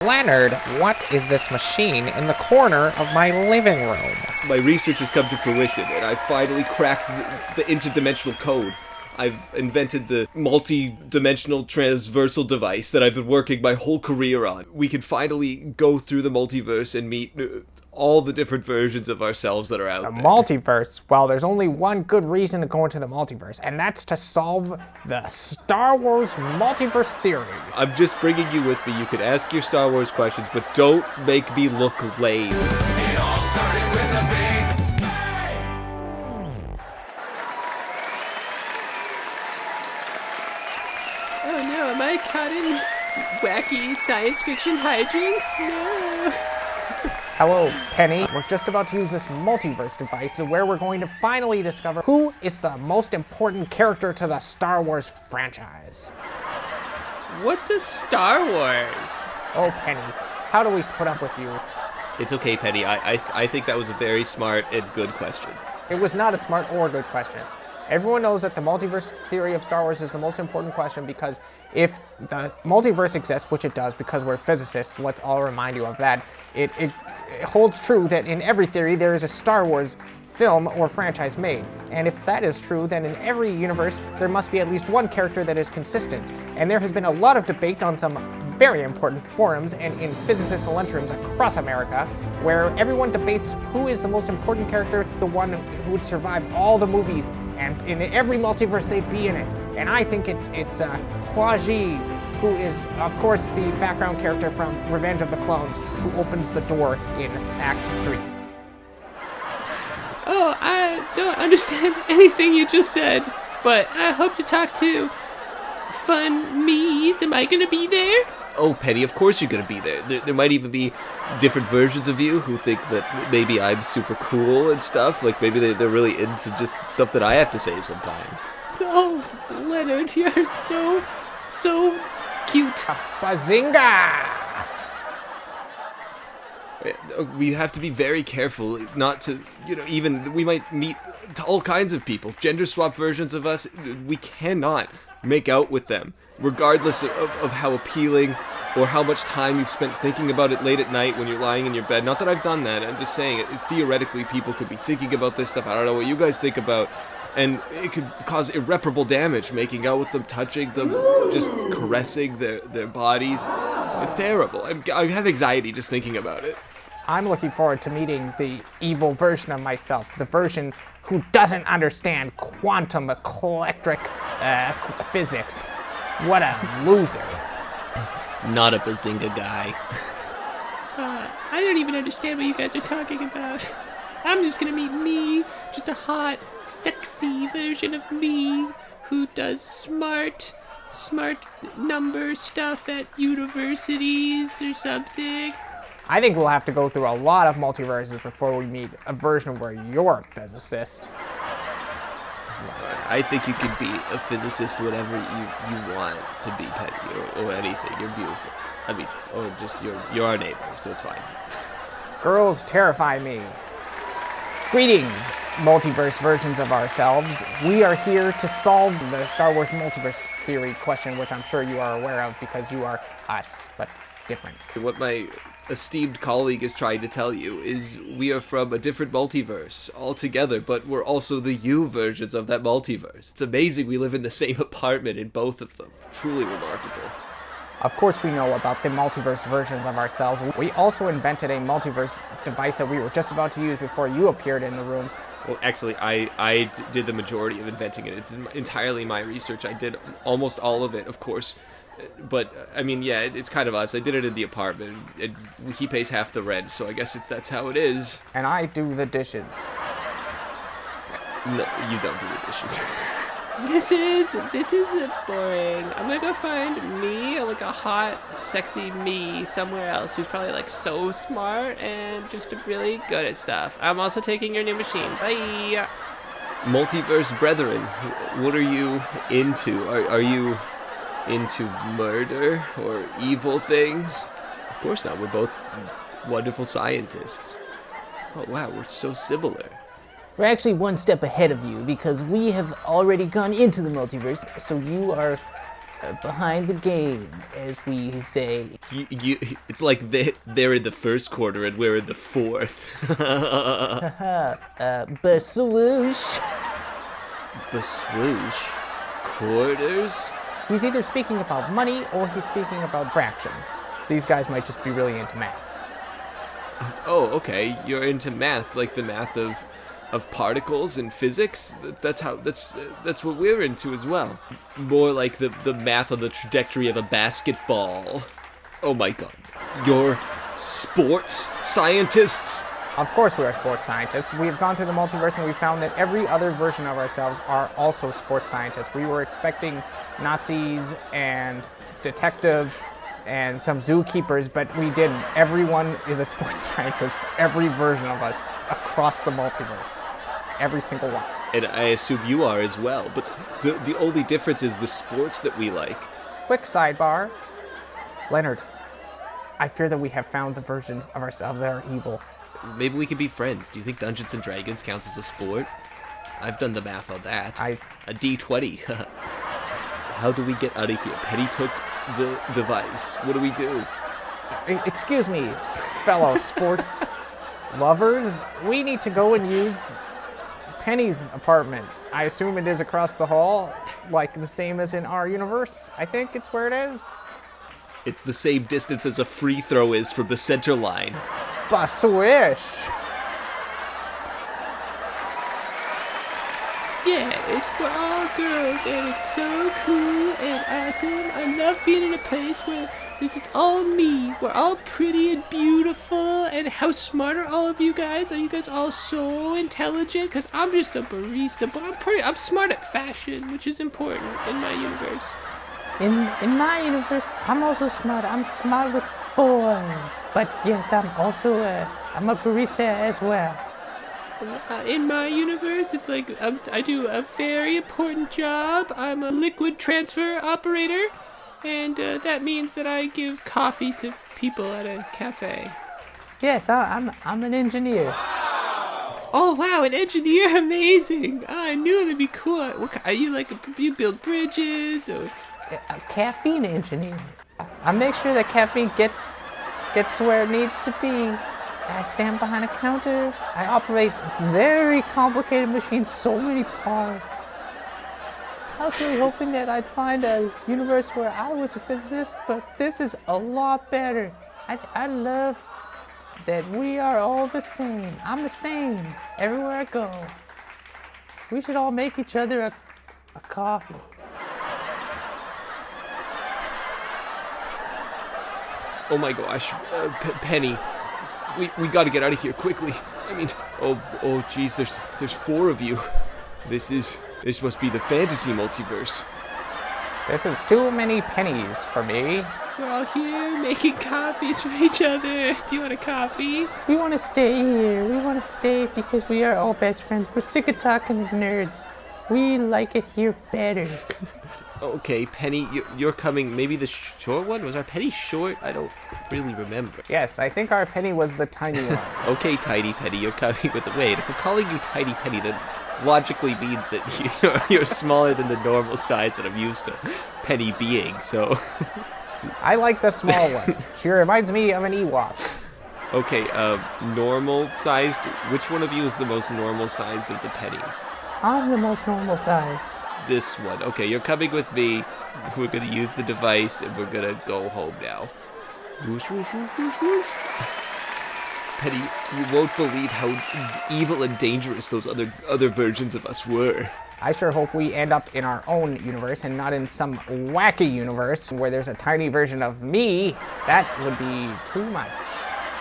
Leonard, what is this machine in the corner of my living room? My research has come to fruition, and I finally cracked the interdimensional code. I've invented the multi-dimensional transversal device that I've been working my whole career on. We can finally go through the multiverse and meet all the different versions of ourselves that are out there. The multiverse? Well, there's only one good reason to go into the multiverse, and that's to solve the Star Wars multiverse theory. I'm just bringing you with me. You can ask your Star Wars questions, but don't make me look lame. It all started with a big bang. Oh no, am I caught in this wacky science fiction hijinks? No. Hello, Penny. We're just about to use this multiverse device where we're going to finally discover who is the most important character to the Star Wars franchise. What's a Star Wars? Oh, Penny, how do we put up with you? It's okay, Penny. I think that was a very smart and good question. It was not a smart or good question. Everyone knows that the multiverse theory of Star Wars is the most important question because if the multiverse exists, which it does because we're physicists, let's all remind you of that, it holds true that in every theory there is a Star Wars film or franchise made. And if that is true, then in every universe there must be at least one character that is consistent. And there has been a lot of debate on some very important forums and in physicist lunchrooms across America where everyone debates who is the most important character, the one who would survive all the movies, and in every multiverse they'd be in it. And I think it's Kwaji, who is, of course, the background character from Revenge of the Clones, who opens the door in Act 3. Oh, I don't understand anything you just said, but I hope to talk to Fun Me's. Am I gonna be there? Oh, Penny, of course you're going to be there. There might even be different versions of you who think that maybe I'm super cool and stuff. Like, maybe they're really into just stuff that I have to say sometimes. Oh, Leonard, you're so cute. Bazinga! We have to be very careful not to, even we might meet all kinds of people. Gender swap versions of us, we cannot make out with them, regardless of how appealing or how much time you've spent thinking about it late at night when you're lying in your bed. Not that I've done that, I'm just saying, theoretically people could be thinking about this stuff. I don't know what you guys think about, and it could cause irreparable damage, making out with them, touching them, just caressing their bodies. It's terrible. I have anxiety just thinking about it. I'm looking forward to meeting the evil version of myself, the version who doesn't understand quantum electric physics. What a loser. Not a bazinga guy. I don't even understand what you guys are talking about. I'm just gonna meet me, just a hot, sexy version of me who does smart number stuff at universities or something. I think we'll have to go through a lot of multiverses before we meet a version where you're a physicist. I think you can be a physicist whatever you want to be, Penny, or anything. You're beautiful. I mean, or just you're our neighbor, so it's fine. Girls terrify me. Greetings, multiverse versions of ourselves. We are here to solve the Star Wars multiverse theory question, which I'm sure you are aware of because you are us, but different. What my esteemed colleague is trying to tell you is we are from a different multiverse altogether, but we're also the you versions of that multiverse. It's amazing we live in the same apartment in both of them. Truly remarkable. Of course we know about the multiverse versions of ourselves. We also invented a multiverse device that we were just about to use before you appeared in the room. Well, actually, I did the majority of inventing it. It's entirely my research. I did almost all of it, of course. But, I mean, yeah, it's kind of us. I did it in the apartment. He pays half the rent, so I guess that's how it is. And I do the dishes. No, you don't do the dishes. This is boring. I'm gonna go find me, like a hot, sexy me somewhere else who's probably like so smart and just really good at stuff. I'm also taking your new machine. Bye. Multiverse brethren, what are you into? Are you into murder or evil things? Of course not. We're both wonderful scientists. Oh wow, we're so similar. We're actually one step ahead of you because we have already gone into the multiverse, so you are behind the game, as we say. It's like they're in the first quarter and we're in the fourth. Baswoosh. Baswoosh? Quarters? He's either speaking about money or he's speaking about fractions. These guys might just be really into math. Oh, okay. You're into math, like the math of particles and physics. That's what we're into as well. More like the math on the trajectory of a basketball. Oh my god. You're sports scientists? Of course we are sports scientists. We have gone through the multiverse and we found that every other version of ourselves are also sports scientists. We were expecting Nazis and detectives and some zookeepers, but we didn't. Everyone is a sports scientist, every version of us across the multiverse. Every single one. And I assume you are as well, but the only difference is the sports that we like. Quick sidebar. Leonard, I fear that we have found the versions of ourselves that are evil. Maybe we could be friends. Do you think Dungeons and Dragons counts as a sport? I've done the math on that. A D20. How do we get out of here? Penny took the device. What do we do? Excuse me, fellow sports lovers. We need to go and use Penny's apartment. I assume it is across the hall, like the same as in our universe. I think it's where it is. It's the same distance as a free throw is from the center line. Baswish. Yeah, we're all girls, and it's so cool and awesome. I love being in a place where there's just all me. We're all pretty and beautiful. And how smart are all of you guys? Are you guys all so intelligent? Because I'm just a barista, but I'm smart at fashion, which is important in my universe. In my universe, I'm also smart. I'm smart with boys. But yes, I'm also I'm a barista as well. In my universe, it's like I do a very important job. I'm a liquid transfer operator, and that means that I give coffee to people at a cafe. Yes, I'm an engineer. Oh wow, an engineer! Amazing! I knew that'd be cool. Are you like you build bridges or? A caffeine engineer. I make sure that caffeine gets to where it needs to be. I stand behind a counter. I operate very complicated machines, so many parts. I was really hoping that I'd find a universe where I was a physicist, but this is a lot better. I love that we are all the same. I'm the same everywhere I go. We should all make each other a coffee. Oh my gosh, Penny, we got to get out of here quickly. I mean, oh, geez, there's 4 of you. This must be the fantasy multiverse. This is too many pennies for me. We're all here making coffees for each other. Do you want a coffee? We want to stay here. We want to stay because we are all best friends. We're sick of talking to nerds. We like it here better. Okay, Penny, you're coming. Maybe the short one? Was our Penny short? I don't really remember. Yes, I think our Penny was the tiny one. Okay, Tiny Penny, you're coming with the wait. If we're calling you Tiny Penny, then logically means that you're smaller than the normal size that I'm used to Penny being. So. I like the small one. She reminds me of an Ewok. Okay, normal sized. Which one of you is the most normal sized of the pennies? I'm the most normal sized. This one. Okay, you're coming with me. We're gonna use the device and we're gonna go home now. Whoosh, whoosh, whoosh, whoosh, whoosh. Penny, you won't believe how evil and dangerous those other versions of us were. I sure hope we end up in our own universe and not in some wacky universe where there's a tiny version of me. That would be too much.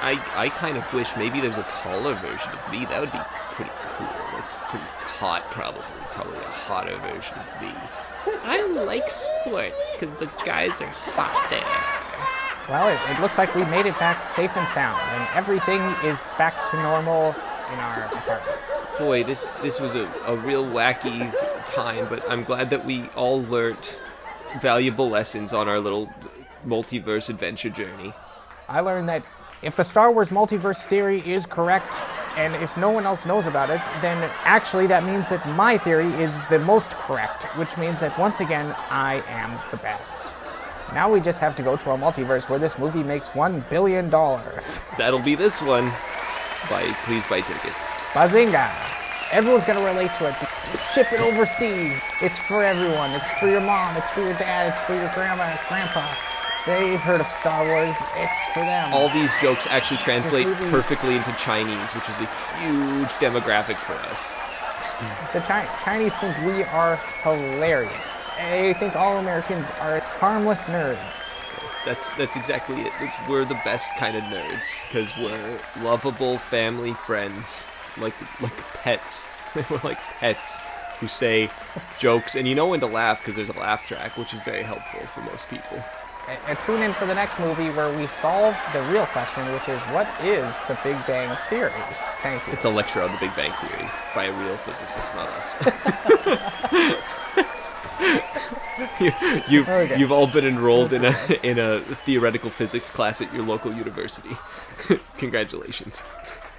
I kind of wish maybe there's a taller version of me. That would be pretty cool. That's pretty hot, probably a hotter version of me. I like sports because the guys are hot there. Well, it looks like we made it back safe and sound, and everything is back to normal in our apartment. Boy, this was a real wacky time, but I'm glad that we all learned valuable lessons on our little multiverse adventure journey. I learned that if the Star Wars multiverse theory is correct, And if no one else knows about it, then actually that means that my theory is the most correct, which means that once again, I am the best. Now we just have to go to a multiverse where this movie makes $1 billion. That'll be this one. Please buy tickets. Bazinga! Everyone's gonna relate to it. Ship it overseas. It's for everyone. It's for your mom. It's for your dad. It's for your grandma, grandpa. They've heard of Star Wars. It's for them. All these jokes actually translate perfectly into Chinese, which is a huge demographic for us. The Chinese think we are hilarious. They think all Americans are harmless nerds. That's exactly it. We're the best kind of nerds because we're lovable family friends, like pets. We're like pets who say jokes, and you know when to laugh because there's a laugh track, which is very helpful for most people. And tune in for the next movie where we solve the real question, which is, what is the Big Bang Theory? Thank you. It's a lecture on the Big Bang Theory by a real physicist, not us. You've all been enrolled in a theoretical physics class at your local university. Congratulations.